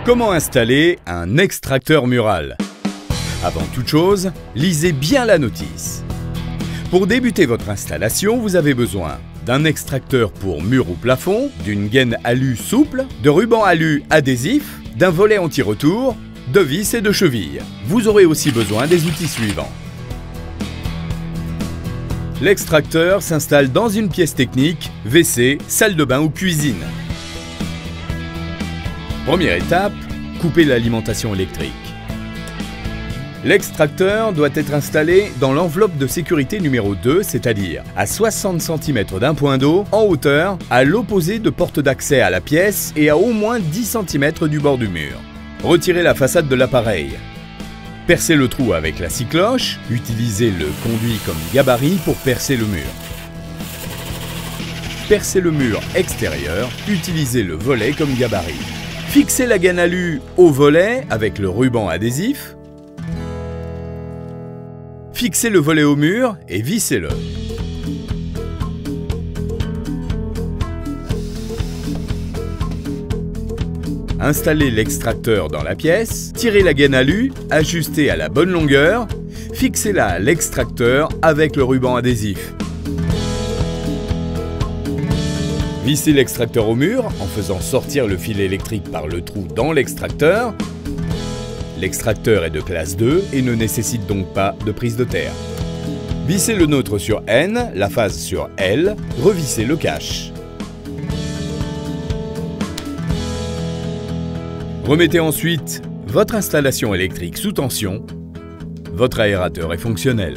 Comment installer un extracteur mural? Avant toute chose, lisez bien la notice. Pour débuter votre installation, vous avez besoin d'un extracteur pour mur ou plafond, d'une gaine alu souple, de ruban alu adhésif, d'un volet anti-retour, de vis et de chevilles. Vous aurez aussi besoin des outils suivants. L'extracteur s'installe dans une pièce technique, WC, salle de bain ou cuisine. Première étape, couper l'alimentation électrique. L'extracteur doit être installé dans l'enveloppe de sécurité numéro 2, c'est-à-dire à 60 cm d'un point d'eau, en hauteur, à l'opposé de porte d'accès à la pièce et à au moins 10 cm du bord du mur. Retirez la façade de l'appareil. Percez le trou avec la scie cloche, utilisez le conduit comme gabarit pour percer le mur. Percez le mur extérieur, utilisez le volet comme gabarit. Fixez la gaine alu au volet avec le ruban adhésif. Fixez le volet au mur et vissez-le. Installez l'extracteur dans la pièce, tirez la gaine alu, ajustez à la bonne longueur, fixez-la à l'extracteur avec le ruban adhésif. Vissez l'extracteur au mur en faisant sortir le fil électrique par le trou dans l'extracteur. L'extracteur est de classe 2 et ne nécessite donc pas de prise de terre. Vissez le neutre sur N, la phase sur L, revissez le cache. Remettez ensuite votre installation électrique sous tension. Votre aérateur est fonctionnel.